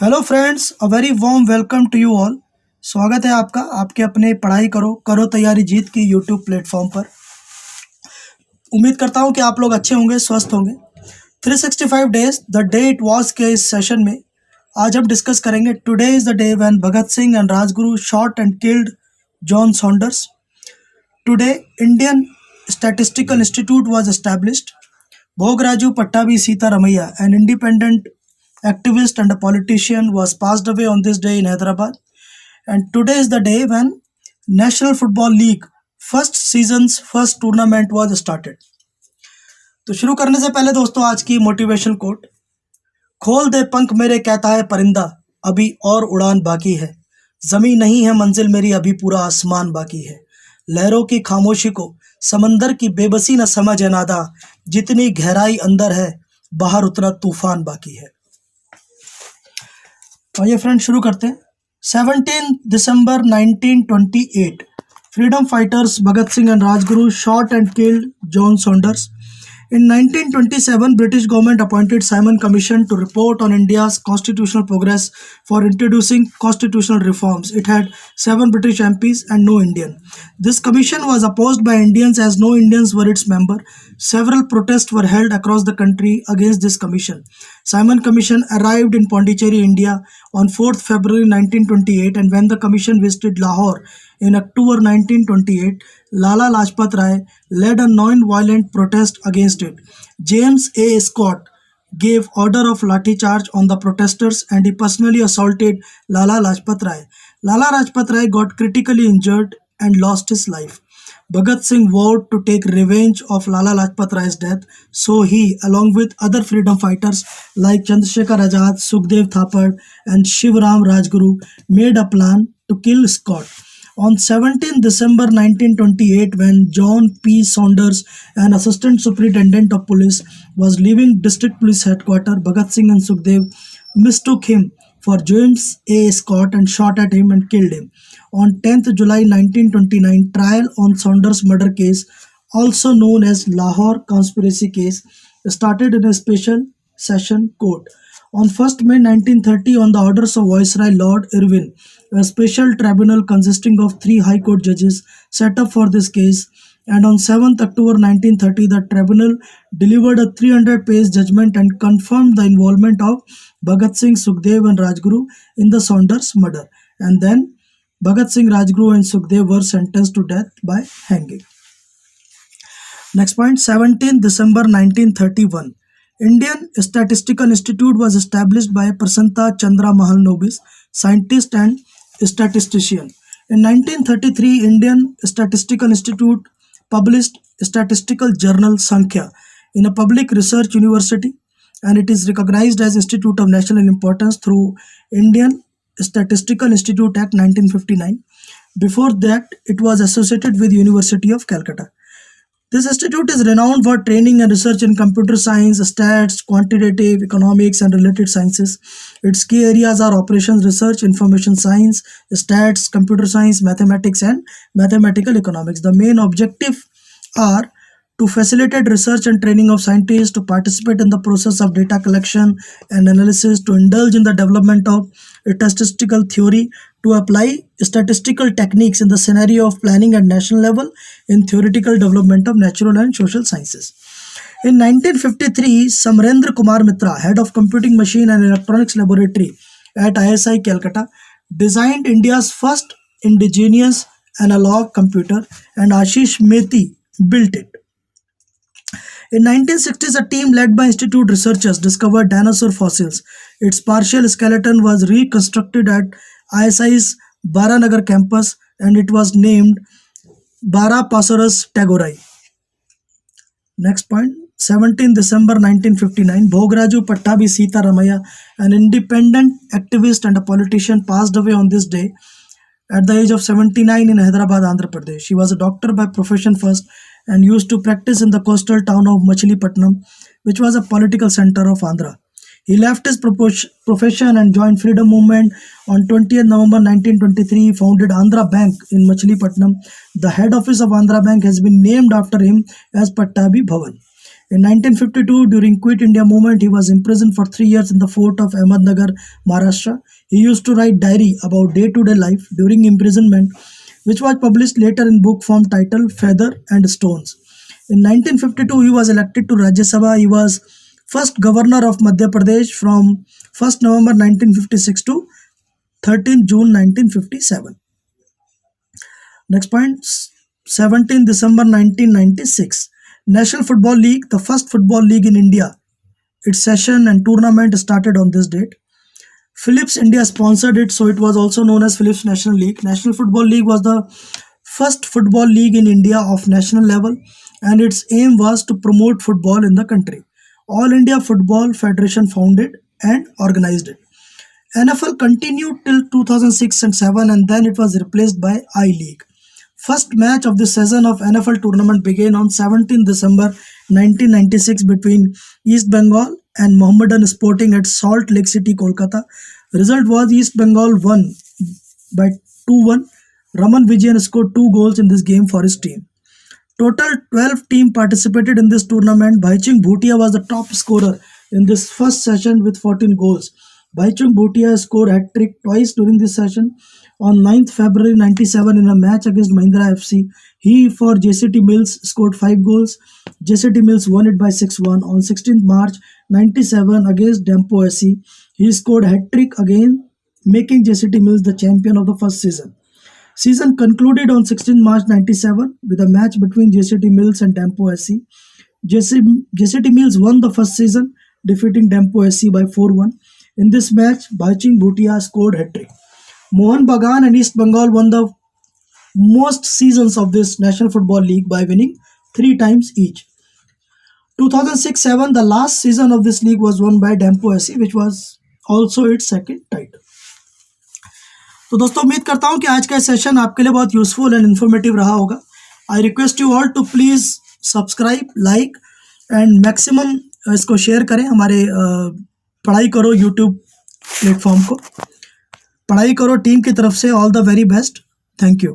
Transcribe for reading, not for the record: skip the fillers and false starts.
Hello friends, a very warm welcome to you all. स्वागत है आपका आपके अपने पढ़ाई करो करो तैयारी जीत की यूट्यूब प्लेटफॉर्म पर। उम्मीद करता हूं कि आप लोग अच्छे होंगे, स्वस्थ होंगे। 365 days the day it was के इस सेशन में आज हम डिस्कस करेंगे today is the day when Bhagat Singh and Rajguru shot and killed John Saunders. Today Indian statistical institute was established. Bhograju Pattabi Sitaramayya, an independent activist and a politician, was passed away on this day in Hyderabad. And today is the day when National Football League first season's first tournament was started. तो शुरू करने से पहले दोस्तों आज की motivation quote. खोल दे पंख मेरे कहता है परिंदा, अभी और उड़ान बाकी है। जमी नहीं है मंजिल मेरी, अभी पूरा आसमान बाकी है। लहरों की खामोशी को समंदर की बेबसी न समझ है नादा, जितनी गहराई अंदर है बाहर उतना तूफान बाकी है। तो ये फ्रेंड शुरू करते हैं। 17 दिसंबर 1928 freedom fighters Bhagat Singh and Rajguru shot and killed John Saunders. In 1927, British government appointed Simon Commission to report on India's constitutional progress for introducing constitutional reforms. It had 7 British MPs and no Indian. This commission was opposed by Indians as no Indians were its member. Several protests were held across the country against this commission. Simon Commission arrived in Pondicherry, India on 4th February 1928, and when the commission visited Lahore in October 1928, Lala Lajpat Rai led a non-violent protest against it. James A. Scott gave order of lathi charge on the protesters and he personally assaulted Lala Lajpat Rai. Lala Lajpat Rai got critically injured and lost his life. Bhagat Singh vowed to take revenge of Lala Lajpat Rai's death, so he, along with other freedom fighters like Chandrasekhar Azad, Sukhdev Thapar and Shivram Rajguru, made a plan to kill Scott. On 17 December 1928, when John P. Saunders, an assistant superintendent of police, was leaving district police headquarters, Bhagat Singh and Sukhdev mistook him for James A. Scott and shot at him and killed him. On 10th July 1929, trial on Saunders murder case, also known as Lahore conspiracy case, started in a special session court. On 1st May 1930, on the orders of Viceroy Lord Irwin, a special tribunal consisting of 3 High Court judges set up for this case, and on 7th October 1930, the tribunal delivered a 300-page judgment and confirmed the involvement of Bhagat Singh, Sukhdev and Rajguru in the Saunders murder. And then Bhagat Singh, Rajguru and Sukhdev were sentenced to death by hanging. Next point, 17 December 1931. Indian Statistical Institute was established by Prasanta Chandra Mahalanobis, scientist and statistician. In 1933, Indian Statistical Institute published statistical journal Sankhya in a public research university, and it is recognized as Institute of National Importance through Indian Statistical Institute Act 1959. Before that, it was associated with University of Calcutta. This institute is renowned for training and research in computer science, stats, quantitative economics, and related sciences. Its key areas are operations research, information science, stats, computer science, mathematics, and mathematical economics. The main objective are to facilitate research and training of scientists, to participate in the process of data collection and analysis, to indulge in the development of statistical theory, to apply statistical techniques in the scenario of planning at national level, in theoretical development of natural and social sciences. In 1953, Samrendra Kumar Mitra, head of Computing Machine and Electronics Laboratory at ISI Calcutta, designed India's first indigenous analog computer, and Ashish Methi built it. In 1960s, a team led by institute researchers discovered dinosaur fossils. Its partial skeleton was reconstructed at ISI's Baranagar campus, and it was named Barapasaurus tagorai. Next point, 17 December 1959, Bhograju Pattabi Sitaramayya, an independent activist and a politician, passed away on this day at the age of 79 in Hyderabad, Andhra Pradesh. She was a doctor by profession first and used to practice in the coastal town of Machilipatnam, which was a political center of Andhra. He left his profession and joined freedom movement. On 20th November 1923, he founded Andhra Bank in Machilipatnam. The head office of Andhra Bank has been named after him as Pattabi Bhavan. In 1952, during Quit India movement, he was imprisoned for 3 years in the fort of Ahmednagar, Maharashtra. He used to write diary about day-to-day life during imprisonment, which was published later in book form titled Feather and Stones. In 1952, he was elected to Rajya Sabha. He was first governor of Madhya Pradesh from 1st November 1956 to 13th June 1957. Next point, 17 December 1996. National Football League, the first football league in India. Its session and tournament started on this date. Philips India sponsored it, so it was also known as Philips National League. National Football League was the first football league in India of national level, and its aim was to promote football in the country. All India Football Federation founded and organized it. NFL continued till 2006 and 7, and then it was replaced by I-League. First match of the season of NFL tournament began on 17 December 1996 between East Bengal and Mohammedan Sporting at Salt Lake City, Kolkata. Result was East Bengal won by 2-1. Raman Vijayan scored 2 goals in this game for his team. Total 12 teams participated in this tournament. Bhaichung Bhutia was the top scorer in this first session with 14 goals. Bhaichung Bhutia scored hat-trick twice during this session. On 9th February 97 in a match against Mahindra FC, he for JCT Mills scored 5 goals. JCT Mills won it by 6-1. On 16th March 97 against Dempo SC, he scored hat-trick again, making JCT Mills the champion of the first season. Season concluded on 16 March 97 with a match between JCT Mills and Dempo SC. JCT Mills won the first season, defeating Dempo SC by 4-1. In this match, Bhaichung Bhutia scored hat-trick. Mohan Bagan and East Bengal won the most seasons of this National Football League by winning 3 times each. 2006-7, the last season of this league was won by Dempo SC, which was also its second title. तो दोस्तों उम्मीद करता हूँ कि आज का session आपके लिए बहुत यूजफुल एंड इन्फॉर्मेटिव रहा होगा. I request you all to please subscribe, like and maximum इसको शेयर करें. हमारे पढ़ाई करो यूट्यूब प्लेटफॉर्म को. पढ़ाई करो टीम की तरफ से all the very best. Thank you.